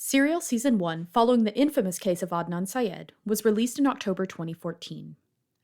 Serial Season 1, following the infamous case of Adnan Syed, was released in October 2014.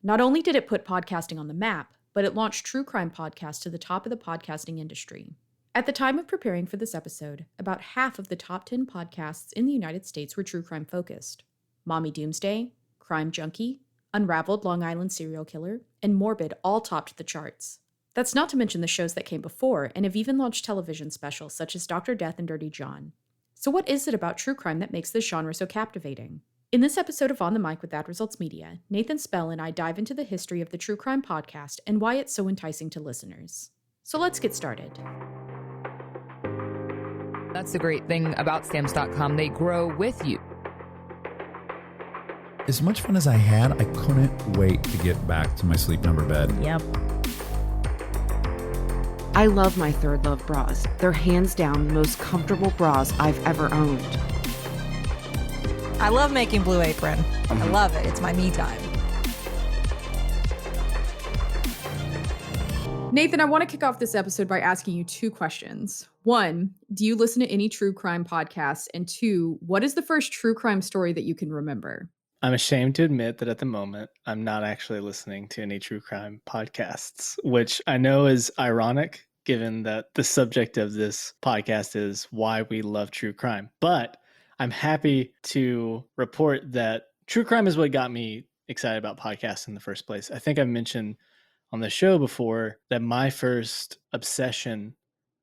Not only did it put podcasting on the map, but it launched true crime podcasts to the top of the podcasting industry. At the time of preparing for this episode, about half of the top 10 podcasts in the United States were true crime focused. Mommy Doomsday, Crime Junkie, Unraveled Long Island Serial Killer, and Morbid all topped the charts. That's not to mention the shows that came before and have even launched television specials such as Dr. Death and Dirty John. So what is it about true crime that makes this genre so captivating? In this episode of On the Mic with Ad Results Media, Nathan Spell and I dive into the history of the true crime podcast and why it's so enticing to listeners. So let's get started. That's the great thing about Stamps.com. They grow with you. As much fun as I had, I couldn't wait to get back to my Sleep Number bed. Yep. I love my Third Love bras. They're hands down the most comfortable bras I've ever owned. I love making Blue Apron. I love it. It's my me time. Nathan, I want to kick off this episode by asking you two questions. One, do you listen to any true crime podcasts? And two, what is the first true crime story that you can remember? I'm ashamed to admit that at the moment, I'm not actually listening to any true crime podcasts, which I know is ironic given that the subject of this podcast is why we love true crime. But I'm happy to report that true crime is what got me excited about podcasts in the first place. I think I've mentioned on the show before that my first obsession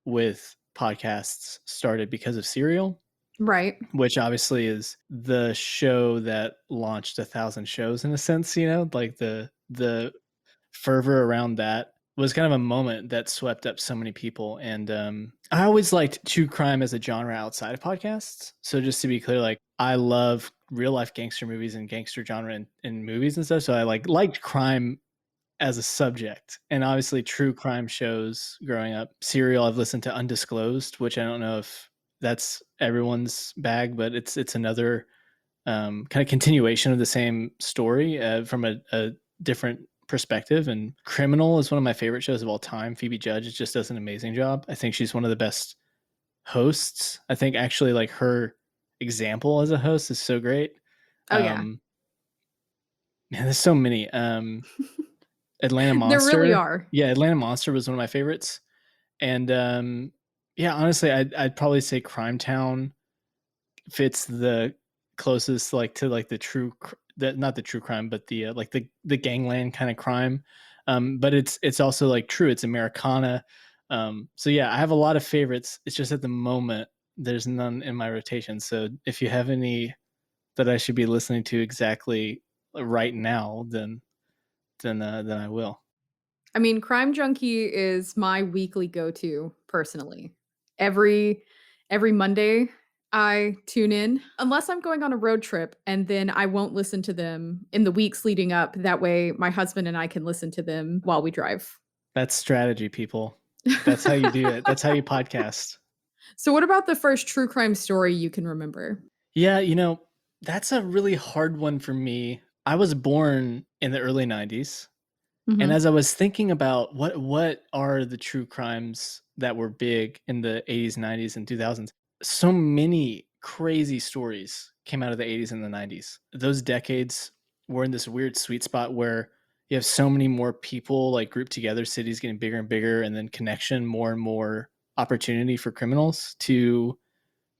with podcasts started because of Serial. Right. Which obviously is the show that launched 1,000 shows in a sense, you know, like the fervor around that was kind of a moment that swept up so many people. And I always liked true crime as a genre outside of podcasts. So just to be clear, like I love real life gangster movies and gangster genre in movies and stuff. So I liked crime as a subject, and obviously true crime shows growing up. Serial, I've listened to Undisclosed, which I don't know if that's everyone's bag, but it's another kind of continuation of the same story from a different perspective. And Criminal is one of my favorite shows of all time. Phoebe Judge just does an amazing job. I think she's one of the best hosts. I think actually like her example as a host is so great. Oh yeah. Man, there's so many. Atlanta Monster. There really are. Yeah, Atlanta Monster was one of my favorites. And yeah, honestly, I'd probably say Crime Town fits the closest, like to like the true, not the true crime, but the like the gangland kind of crime. But it's also like true. It's Americana. So yeah, I have a lot of favorites. It's just at the moment there's none in my rotation. So if you have any that I should be listening to exactly right now, then I will. I mean, Crime Junkie is my weekly go-to personally. Every Monday I tune in, unless I'm going on a road trip, and then I won't listen to them in the weeks leading up. That way my husband and I can listen to them while we drive. That's strategy, people. That's how you do it. That's how you podcast. So what about the first true crime story you can remember? Yeah, you know, that's a really hard one for me. I was born in the early 90s. Mm-hmm. And as I was thinking about what are the true crimes that were big in the 80s, 90s, and 2000s, so many crazy stories came out of the 80s and the 90s. Those decades were in this weird sweet spot where you have so many more people like grouped together, cities getting bigger and bigger, and then connection, more and more opportunity for criminals to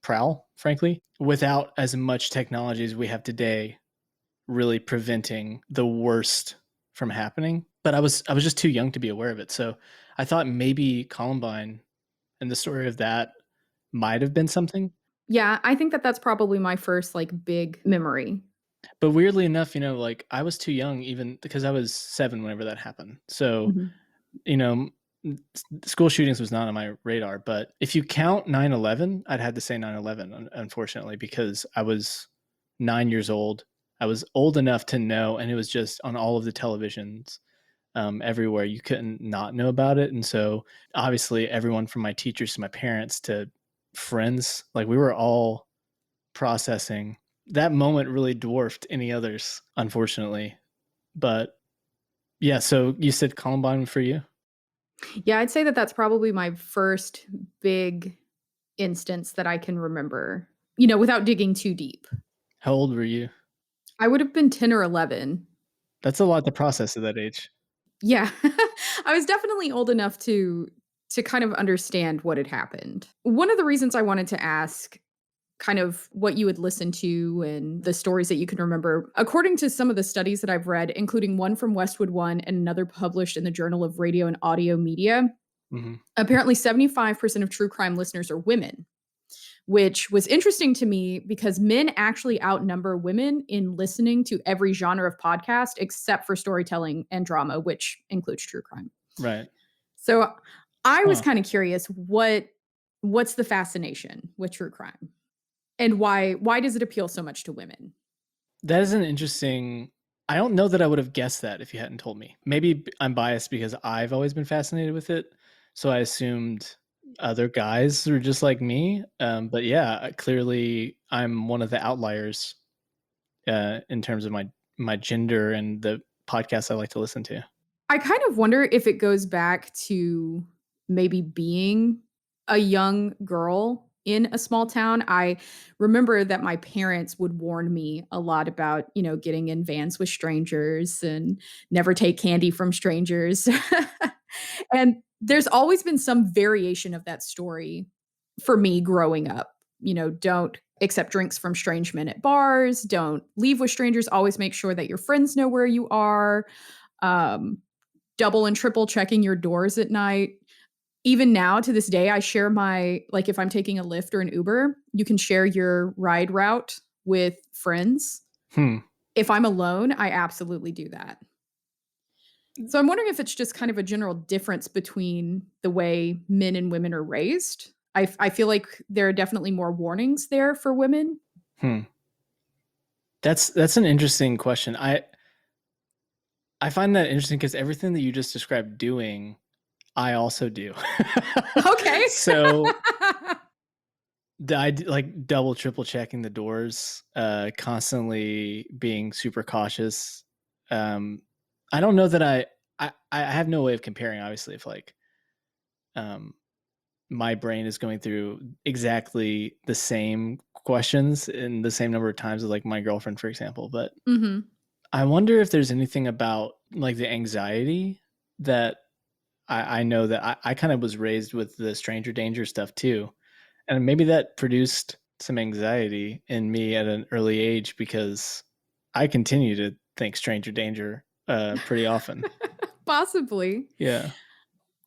prowl, frankly, without as much technology as we have today really preventing the worst from happening. But I was just too young to be aware of it. So I thought maybe Columbine and the story of that might have been something. Yeah, I think that's probably my first like big memory. But weirdly enough, you know, like I was too young even because I was 7 whenever that happened. So, you know, school shootings was not on my radar. But if you count 9/11, I'd had to say 9/11, unfortunately, because I was 9 years old. I was old enough to know, and it was just on all of the televisions everywhere. You couldn't not know about it. And so obviously everyone from my teachers to my parents to friends, like we were all processing. That moment really dwarfed any others, unfortunately. But yeah, so you said Columbine for you? Yeah, I'd say that's probably my first big instance that I can remember without digging too deep. How old were you? I would have been 10 or 11. That's a lot to process at that age. Yeah. I was definitely old enough to kind of understand what had happened. One of the reasons I wanted to ask kind of what you would listen to and the stories that you can remember, according to some of the studies that I've read, including one from Westwood One and another published in the Journal of Radio and Audio Media, apparently 75% of true crime listeners are women, which was interesting to me because men actually outnumber women in listening to every genre of podcast except for storytelling and drama, which includes true crime. Right. So I was kind of curious, what's the fascination with true crime? And why does it appeal so much to women? That is an interesting. I don't know that I would have guessed that if you hadn't told me. Maybe I'm biased because I've always been fascinated with it. So I assumed other guys were just like me. But yeah, clearly I'm one of the outliers in terms of my gender and the podcasts I like to listen to. I kind of wonder if it goes back to maybe being a young girl in a small town. I remember that my parents would warn me a lot about, getting in vans with strangers and never take candy from strangers. And there's always been some variation of that story for me growing up. Don't accept drinks from strange men at bars, don't leave with strangers, always make sure that your friends know where you are. Double and triple checking your doors at night. Even now to this day, I share if I'm taking a Lyft or an Uber, you can share your ride route with friends. If I'm alone, I absolutely do that. So I'm wondering if it's just kind of a general difference between the way men and women are raised. I feel like there are definitely more warnings there for women. That's an interesting question. I find that interesting because everything that you just described doing, I also do. Okay. So I like double, triple checking the doors, constantly being super cautious. I don't know that I have no way of comparing, obviously, if my brain is going through exactly the same questions in the same number of times as like my girlfriend, for example. But I wonder if there's anything about like the anxiety that I know that I kind of was raised with the stranger danger stuff too. And maybe that produced some anxiety in me at an early age because I continue to think stranger danger pretty often. Possibly. Yeah.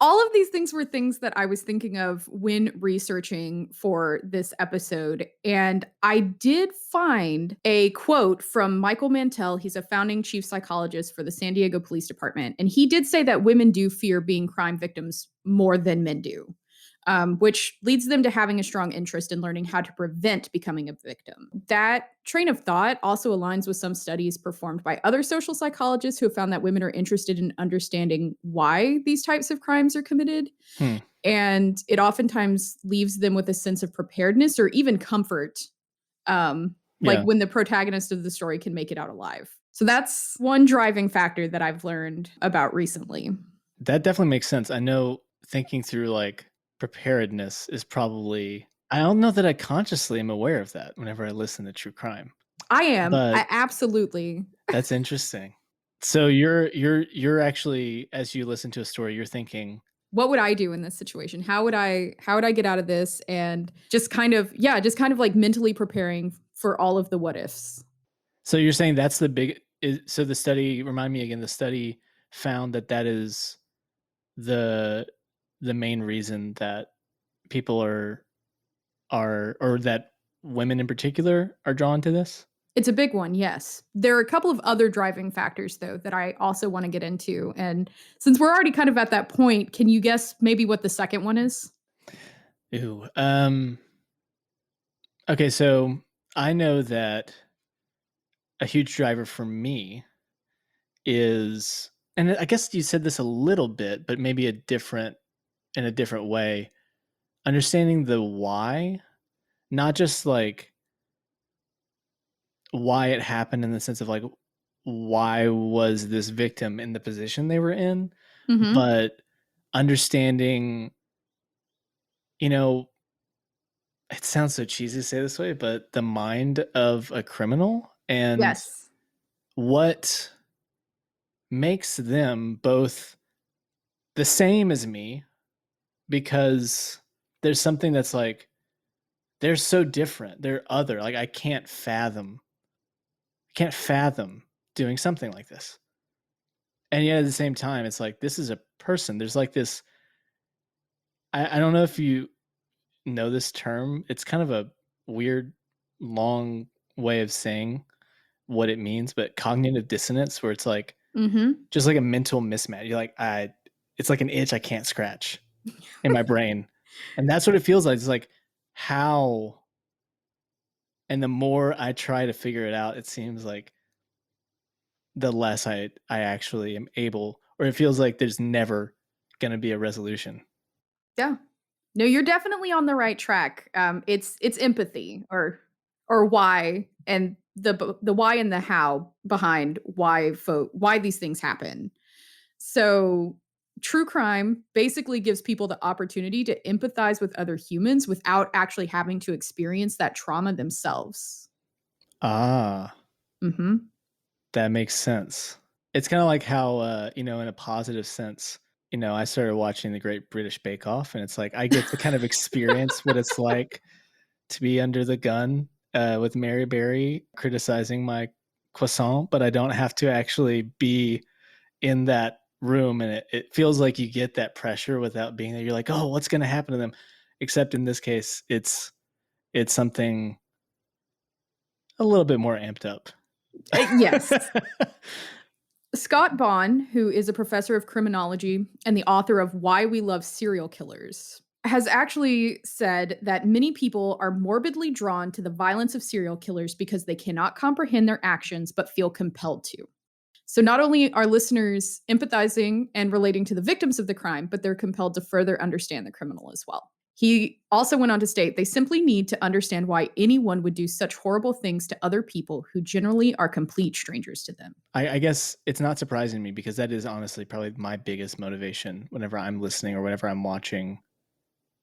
All of these things were things that I was thinking of when researching for this episode. And I did find a quote from Michael Mantell. He's a founding chief psychologist for the San Diego Police Department. And he did say that women do fear being crime victims more than men do. Which leads them to having a strong interest in learning how to prevent becoming a victim. That train of thought also aligns with some studies performed by other social psychologists who have found that women are interested in understanding why these types of crimes are committed. And it oftentimes leaves them with a sense of preparedness or even comfort, when the protagonist of the story can make it out alive. So that's one driving factor that I've learned about recently. That definitely makes sense. I know thinking through like preparedness is probably, I don't know that I consciously am aware of that whenever I listen to true crime. I am. But I absolutely. That's interesting. So you're actually, as you listen to a story, you're thinking, what would I do in this situation? How would I get out of this? And just kind of like mentally preparing for all of the what ifs. So you're saying that's so the study, remind me again, the study found that is the main reason that people are or that women in particular are drawn to this? It's a big one, yes. There are a couple of other driving factors, though, that I also want to get into. And since we're already kind of at that point, can you guess maybe what the second one is? Ooh. Okay, so I know that a huge driver for me is, and I guess you said this a little bit, but maybe in a different way, understanding the why, not just like why it happened in the sense of like, why was this victim in the position they were in, but understanding, it sounds so cheesy to say this way, but the mind of a criminal and Yes. what makes them both the same as me, because there's something that's like they're so different. They're other. Like I can't fathom doing something like this. And yet at the same time, it's like this is a person. There's like this. I don't know if you know this term. It's kind of a weird, long way of saying what it means, but cognitive dissonance, where it's like Mm-hmm. just like a mental mismatch. You're like, it's like an itch I can't scratch in my brain. And that's what it feels like. It's like, how? And the more I try to figure it out, it seems like the less I actually am able, or it feels like there's never going to be a resolution. Yeah. No, you're definitely on the right track. It's empathy or why, and the why and the how behind why these things happen. So true crime basically gives people the opportunity to empathize with other humans without actually having to experience that trauma themselves. Ah, Mm-hmm. that makes sense. It's kind of like how, in a positive sense, I started watching the Great British Bake Off, and it's like I get to kind of experience what it's like to be under the gun with Mary Berry criticizing my croissant, but I don't have to actually be in that room. And it feels like you get that pressure without being there. You're like, oh, what's going to happen to them? Except in this case, it's something a little bit more amped up. Yes. Scott Bond, who is a professor of criminology and the author of Why We Love Serial Killers, has actually said that many people are morbidly drawn to the violence of serial killers because they cannot comprehend their actions but feel compelled to. So not only are listeners empathizing and relating to the victims of the crime, but they're compelled to further understand the criminal as well. He also went on to state they simply need to understand why anyone would do such horrible things to other people who generally are complete strangers to them. I guess it's not surprising to me, because that is honestly probably my biggest motivation whenever I'm listening or whenever I'm watching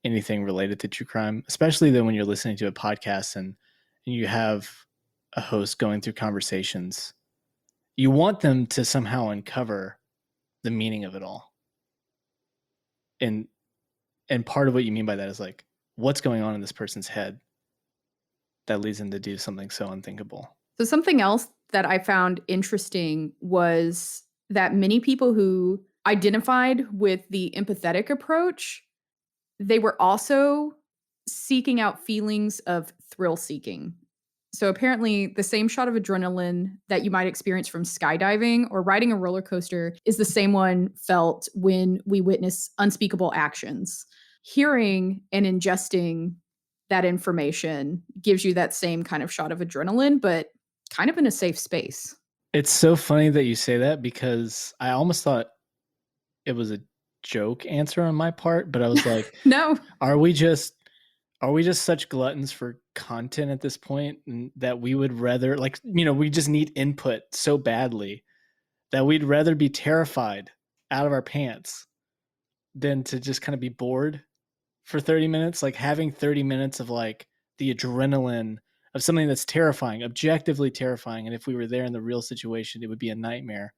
anything related to true crime, especially then when you're listening to a podcast and you have a host going through conversations. You want them to somehow uncover the meaning of it all. And part of what you mean by that is like, what's going on in this person's head that leads them to do something so unthinkable. So something else that I found interesting was that many people who identified with the empathetic approach, they were also seeking out feelings of thrill seeking. So apparently, the same shot of adrenaline that you might experience from skydiving or riding a roller coaster is the same one felt when we witness unspeakable actions. Hearing and ingesting that information gives you that same kind of shot of adrenaline, but kind of in a safe space. It's so funny that you say that, because I almost thought it was a joke answer on my part, but I was like, No. are we just such gluttons for content at this point, and that we would rather, like, we just need input so badly that we'd rather be terrified out of our pants than to just kind of be bored for 30 minutes, like having 30 minutes of like the adrenaline of something that's terrifying, objectively terrifying. And if we were there in the real situation, it would be a nightmare.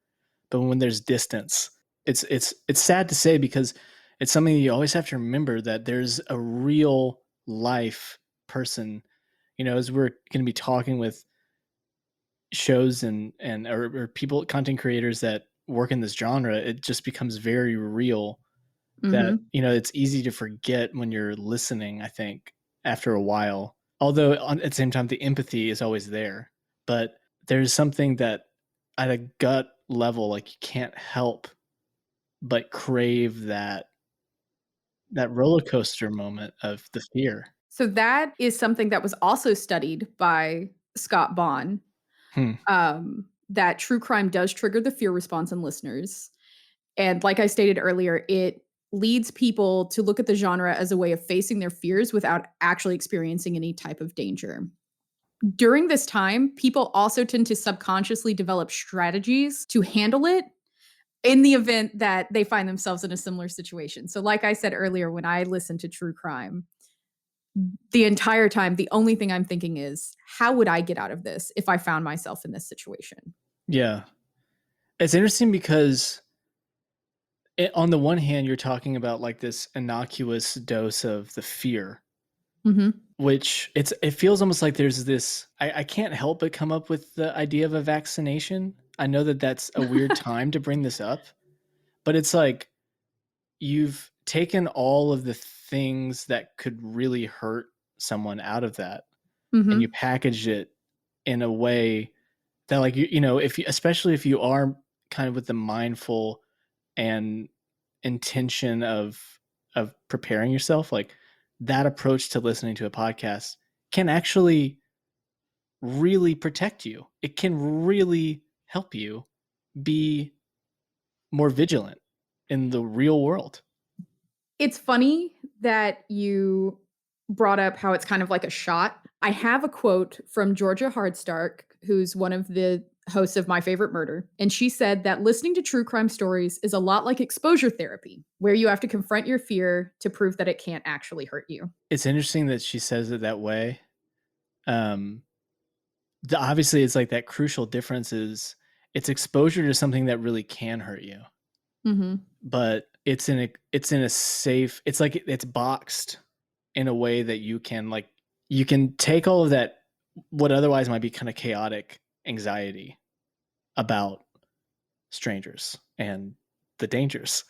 But when there's distance, it's sad to say, because it's something you always have to remember, that there's a real life person, as we're going to be talking with shows or people, content creators that work in this genre, it just becomes very real that, Mm-hmm. it's easy to forget when you're listening, I think, after a while. Although at the same time, the empathy is always there. But there's something that at a gut level, like, you can't help but crave that roller coaster moment of the fear. So that is something that was also studied by Scott Bond. Hmm. That true crime does trigger the fear response in listeners. And like I stated earlier, it leads people to look at the genre as a way of facing their fears without actually experiencing any type of danger. During this time, people also tend to subconsciously develop strategies to handle it in the event that they find themselves in a similar situation. So like I said earlier, when I listen to true crime, the entire time, the only thing I'm thinking is, how would I get out of this if I found myself in this situation? Yeah. It's interesting because on the one hand, you're talking about like this innocuous dose of the fear, Mm-hmm. which it feels almost like there's this, I can't help but come up with the idea of a vaccination. I know that that's a weird time to bring this up, but it's like you've taken all of the things that could really hurt someone out of that, and you Mm-hmm. packaged it in a way that, like, you know, if you, especially if you are kind of with the mindful and intention of preparing yourself, like that approach to listening to a podcast can actually really protect you. It can really help you be more vigilant in the real world. It's funny that you brought up how it's kind of like a shot. I have a quote from Georgia Hardstark, who's one of the hosts of My Favorite Murder. And she said that listening to true crime stories is a lot like exposure therapy, where you have to confront your fear to prove that it can't actually hurt you. It's interesting that she says it that way. Um, Obviously, it's like that crucial difference is it's exposure to something that really can hurt you, Mm-hmm. but it's in a safe. It's like it's boxed in a way that you can, like, you can take all of that, what otherwise might be kind of chaotic anxiety about strangers and the dangers,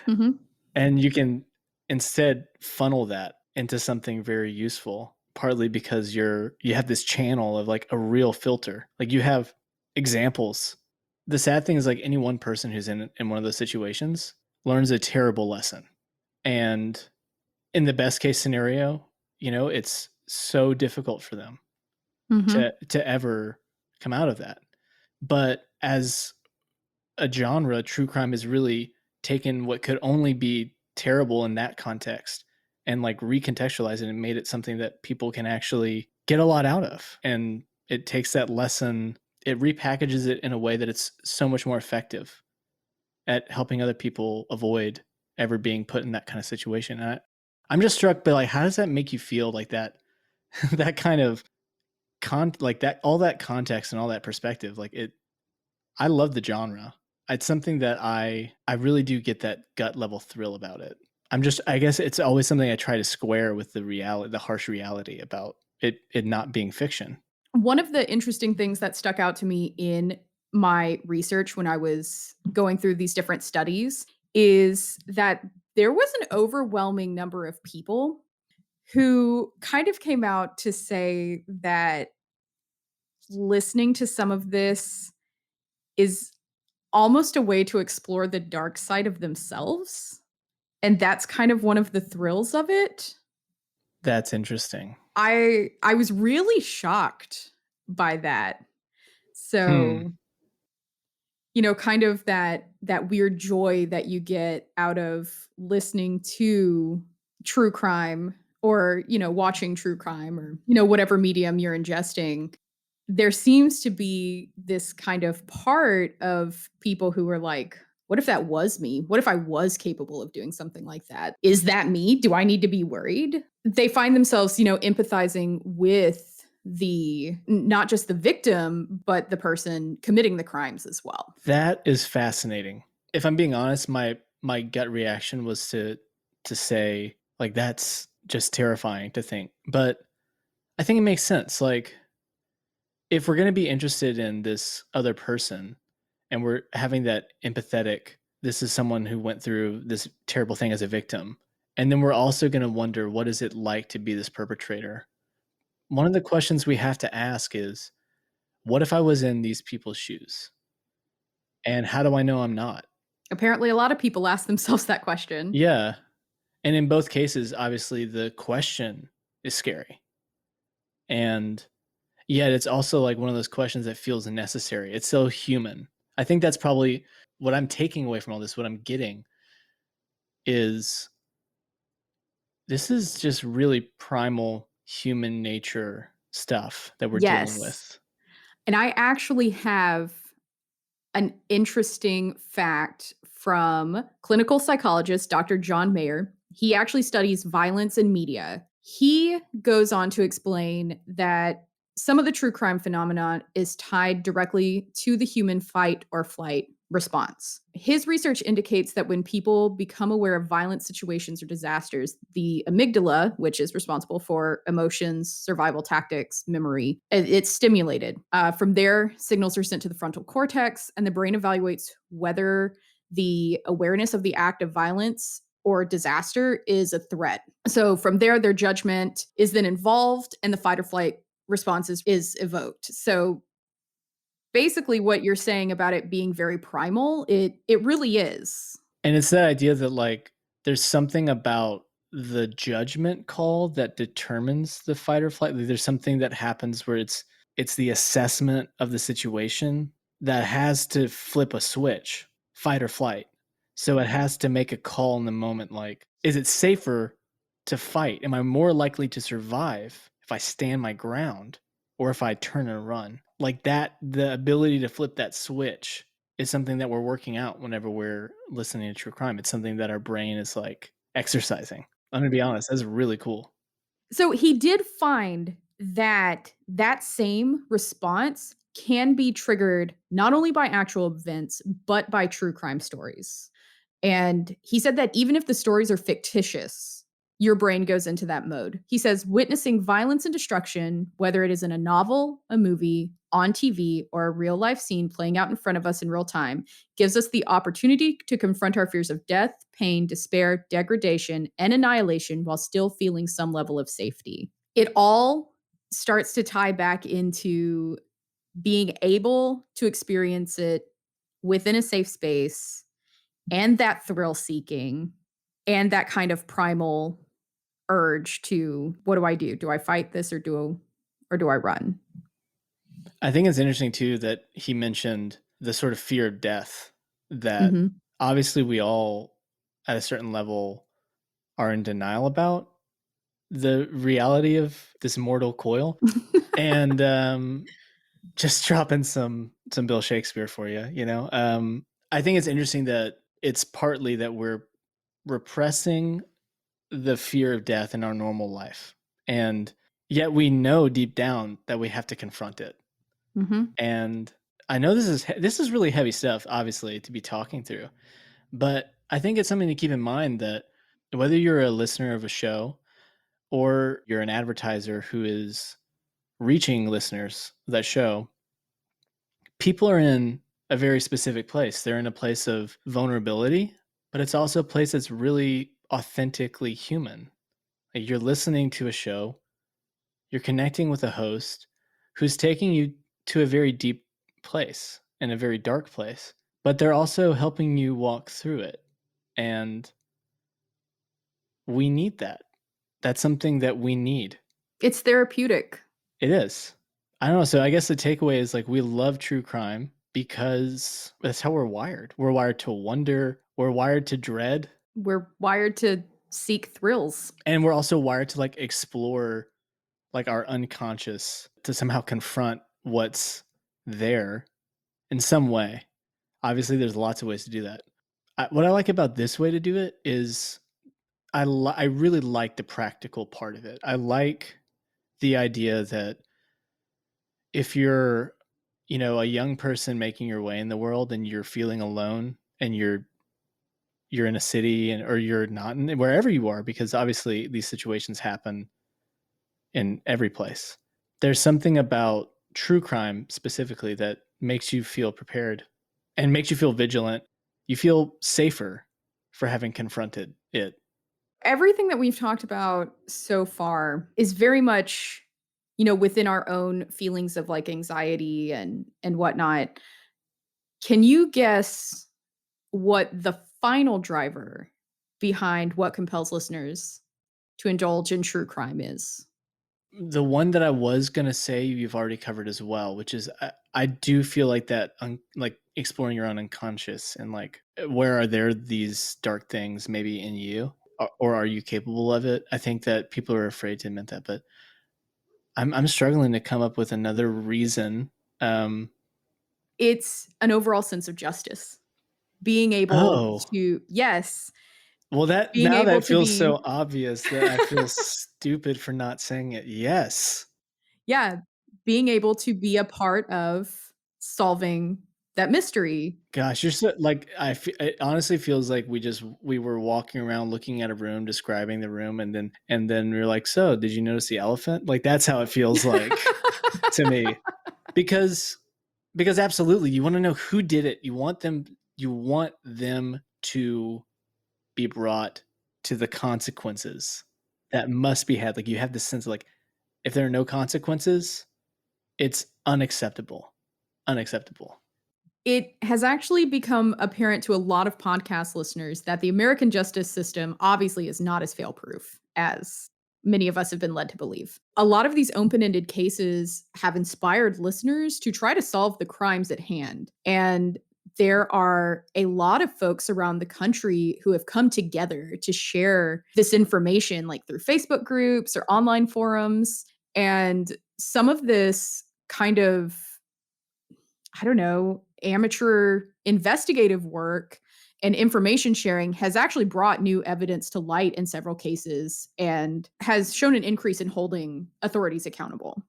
Mm-hmm. and you can instead funnel that into something very useful, partly because you have this channel of like a real filter, like you have examples. The sad thing is, like, any one person who's in one of those situations learns a terrible lesson, and in the best case scenario, you know, it's so difficult for them Mm-hmm. to ever come out of that. But as a genre, true crime has really taken what could only be terrible in that context and like recontextualized it and made it something that people can actually get a lot out of. And it takes that lesson, it repackages it in a way that it's so much more effective at helping other people avoid ever being put in that kind of situation. And I'm just struck by, like, how does that make you feel, like that that kind of like that, all that context and all that perspective, like it, I love the genre. It's something that I really do get that gut level thrill about it. I guess it's always something I try to square with the reality, the harsh reality about it not being fiction. One of the interesting things that stuck out to me in my research when I was going through these different studies is that there was an overwhelming number of people who kind of came out to say that listening to some of this is almost a way to explore the dark side of themselves. And that's kind of one of the thrills of it. That's interesting. I was really shocked by that. So, you know, kind of that weird joy that you get out of listening to true crime, or, you know, watching true crime, or, you know, whatever medium you're ingesting. There seems to be this kind of part of people who are like, what if that was me? What if I was capable of doing something like that? Is that me? Do I need to be worried? They find themselves, you know, empathizing with not just the victim, but the person committing the crimes as well. That is fascinating. If I'm being honest, my gut reaction was to say, like, that's just terrifying to think. But I think it makes sense. Like, if we're going to be interested in this other person and we're having that empathetic, this is someone who went through this terrible thing as a victim, and then we're also going to wonder, what is it like to be this perpetrator? One of the questions we have to ask is, what if I was in these people's shoes? And how do I know I'm not? Apparently, a lot of people ask themselves that question. Yeah. And in both cases, obviously, the question is scary. And yet it's also like one of those questions that feels necessary. It's so human. I think that's probably what I'm taking away from all this. What I'm getting is this is just really primal human nature stuff that we're dealing Yes. with. And I actually have an interesting fact from clinical psychologist Dr. John Mayer. He actually studies violence in media. He goes on to explain that some of the true crime phenomenon is tied directly to the human fight or flight response. His research indicates that when people become aware of violent situations or disasters, the amygdala, which is responsible for emotions, survival tactics, memory, it's stimulated. From there, signals are sent to the frontal cortex, and the brain evaluates whether the awareness of the act of violence or disaster is a threat. So from there, their judgment is then involved, and the fight or flight response is evoked. So basically what you're saying about it being very primal, it really is. And it's that idea that like there's something about the judgment call that determines the fight or flight. Like, there's something that happens where it's the assessment of the situation that has to flip a switch, fight or flight. So it has to make a call in the moment like, is it safer to fight? Am I more likely to survive if I stand my ground or if I turn and run? Like that, the ability to flip that switch is something that we're working out whenever we're listening to true crime. It's something that our brain is like exercising. I'm gonna be honest, that's really cool. So he did find that that same response can be triggered not only by actual events, but by true crime stories. And he said that even if the stories are fictitious, your brain goes into that mode. He says witnessing violence and destruction, whether it is in a novel, a movie, on TV, or a real life scene playing out in front of us in real time, gives us the opportunity to confront our fears of death, pain, despair, degradation, and annihilation while still feeling some level of safety. It all starts to tie back into being able to experience it within a safe space and that thrill seeking and that kind of primal urge to what do I do? Do I fight this or do I run? I think it's interesting too that he mentioned the sort of fear of death that Mhm. obviously we all at a certain level are in denial about the reality of this mortal coil. And just dropping some Bill Shakespeare for you, you know. I think it's interesting that it's partly that we're repressing the fear of death in our normal life, and yet we know deep down that we have to confront it. Mhm. And I know this is really heavy stuff, obviously, to be talking through, but I think it's something to keep in mind that whether you're a listener of a show or you're an advertiser who is reaching listeners of that show, people are in a very specific place. They're in a place of vulnerability, but it's also a place that's really authentically human. Like you're listening to a show, you're connecting with a host who's taking you to a very deep place and a very dark place, but they're also helping you walk through it. And we need that. That's something that we need. It's therapeutic. It is. I don't know. So I guess the takeaway is like we love true crime because that's how we're wired. We're wired to wonder, we're wired to dread, We're wired to seek thrills. and we're also wired to like explore like our unconscious to somehow confront what's there in some way. Obviously, there's lots of ways to do that. What I like about this way to do it is I really like the practical part of it. I like the idea that if you're, you know, a young person making your way in the world and you're feeling alone and you're in a city and or you're not in wherever you are, because obviously these situations happen in every place. There's something about true crime specifically that makes you feel prepared and makes you feel vigilant. You feel safer for having confronted it. Everything that we've talked about so far is very much, within our own feelings of like anxiety and whatnot. Can you guess what the final driver behind what compels listeners to indulge in true crime is? The one that I was gonna say you've already covered as well, which is I do feel like that, like exploring your own unconscious and like where are there these dark things maybe in you, or are you capable of it? I think that people are afraid to admit that, but I'm struggling to come up with another reason. It's an overall sense of justice. Being able Oh, to, yes, Well, that being now able that to feels be so obvious that I feel stupid for not saying it. Yes. yeah, being able to be a part of solving that mystery. Gosh, you're so like it honestly feels like we were walking around looking at a room, describing the room, and then we were like, "So, did you notice the elephant?" Like that's how it feels like to me. Because absolutely, you want to know who did it. You want them to be brought to the consequences that must be had. Like you have this sense of like, if there are no consequences, it's unacceptable. Unacceptable. It has actually become apparent to a lot of podcast listeners that the American justice system obviously is not as fail-proof as many of us have been led to believe. A lot of these open-ended cases have inspired listeners to try to solve the crimes at hand. And there are a lot of folks around the country who have come together to share this information, like through Facebook groups or online forums. And some of this kind of, I don't know, amateur investigative work and information sharing has actually brought new evidence to light in several cases and has shown an increase in holding authorities accountable.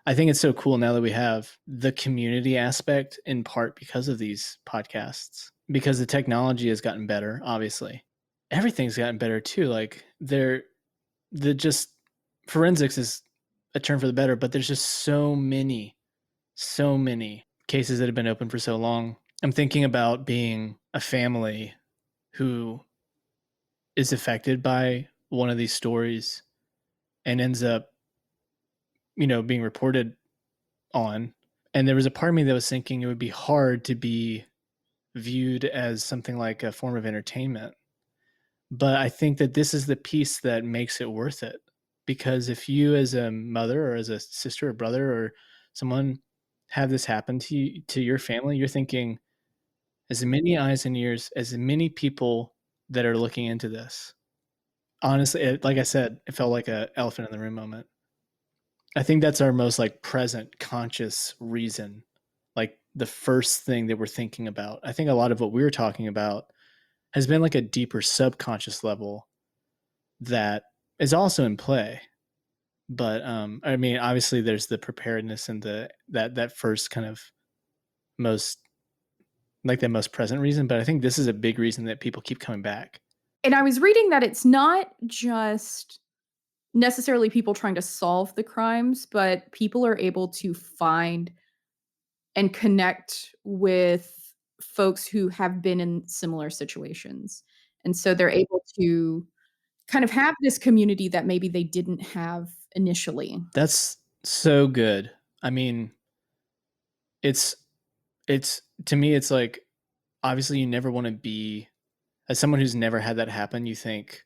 I think it's so cool now that we have the community aspect in part because of these podcasts, because the technology has gotten better, obviously. Everything's gotten better too. Like the just forensics is a term for the better, but there's just so many cases that have been open for so long. I'm thinking about being a family who is affected by one of these stories and ends up, being reported on. And there was a part of me that was thinking it would be hard to be viewed as something like a form of entertainment. But I think that this is the piece that makes it worth it. Because if you as a mother or as a sister or brother or someone have this happen to your family, you're thinking, as many eyes and ears, as many people that are looking into this. Honestly, like I said, it felt like a elephant in the room moment. I think that's our most like present conscious reason, like the first thing that we're thinking about. I think a lot of what we're talking about has been like a deeper subconscious level that is also in play. But I mean, obviously there's the preparedness and that first kind of most like that most present reason, but I think this is a big reason that people keep coming back. And I was reading that it's not just necessarily people trying to solve the crimes, but people are able to find and connect with folks who have been in similar situations. And so they're able to kind of have this community that maybe they didn't have initially. That's so good. I mean, it's to me it's like obviously you never want to be as someone who's never had that happen, you think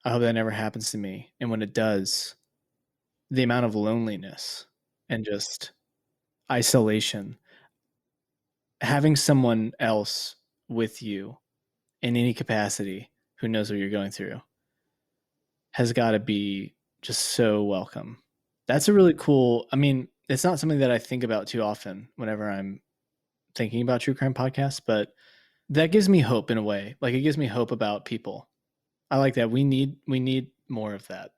I hope that never happens to me. And when it does, the amount of loneliness and just isolation, having someone else with you in any capacity who knows what you're going through has got to be just so welcome. That's a really cool, I mean, it's not something that I think about too often whenever I'm thinking about true crime podcasts, but that gives me hope in a way. Like it gives me hope about people. I like that. We need more of that.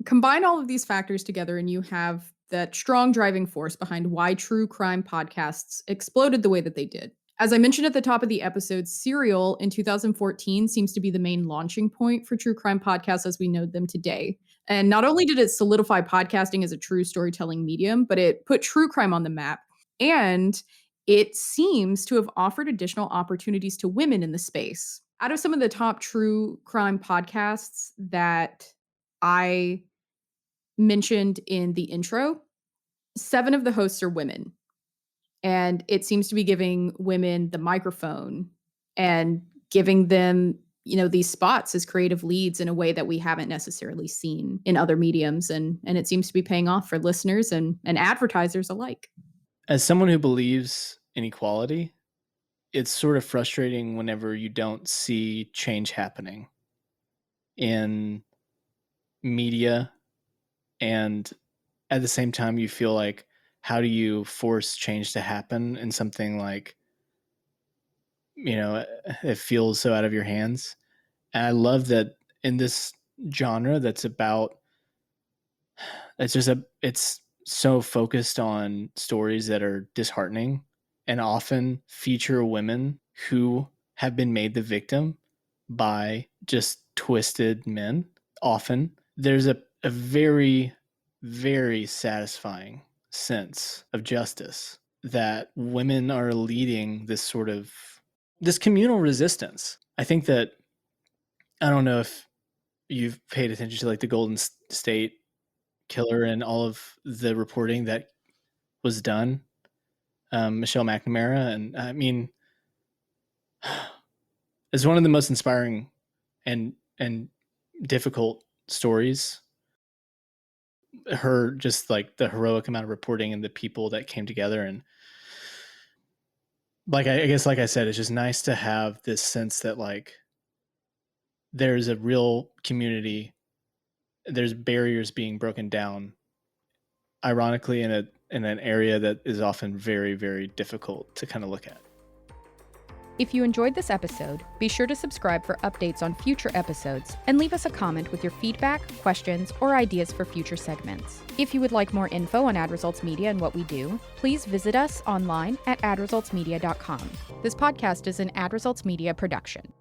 Combine all of these factors together, and you have that strong driving force behind why true crime podcasts exploded the way that they did. As I mentioned at the top of the episode, Serial in 2014 seems to be the main launching point for true crime podcasts as we know them today. And not only did it solidify podcasting as a true storytelling medium, but it put true crime on the map. And it seems to have offered additional opportunities to women in the space. Out of some of the top true crime podcasts that I mentioned in the intro, 7 of the hosts are women. And it seems to be giving women the microphone and giving them, these spots as creative leads in a way that we haven't necessarily seen in other mediums. And it seems to be paying off for listeners and advertisers alike. As someone who believes in equality, it's sort of frustrating whenever you don't see change happening in media, and at the same time you feel like, how do you force change to happen in something like, it feels so out of your hands? And I love that in this genre that's about, it's so focused on stories that are disheartening and often feature women who have been made the victim by just twisted men. Often there's a very, very satisfying sense of justice that women are leading this communal resistance. I think that, I don't know if you've paid attention to like the Golden State Killer and all of the reporting that was done, Michelle McNamara, and I mean, it's one of the most inspiring and difficult stories. Her, just like the heroic amount of reporting and the people that came together, and like I guess, like I said, it's just nice to have this sense that like there's a real community, there's barriers being broken down, ironically in an area that is often very, very difficult to kind of look at. If you enjoyed this episode, be sure to subscribe for updates on future episodes and leave us a comment with your feedback, questions, or ideas for future segments. If you would like more info on Ad Results Media and what we do, please visit us online at adresultsmedia.com. This podcast is an Ad Results Media production.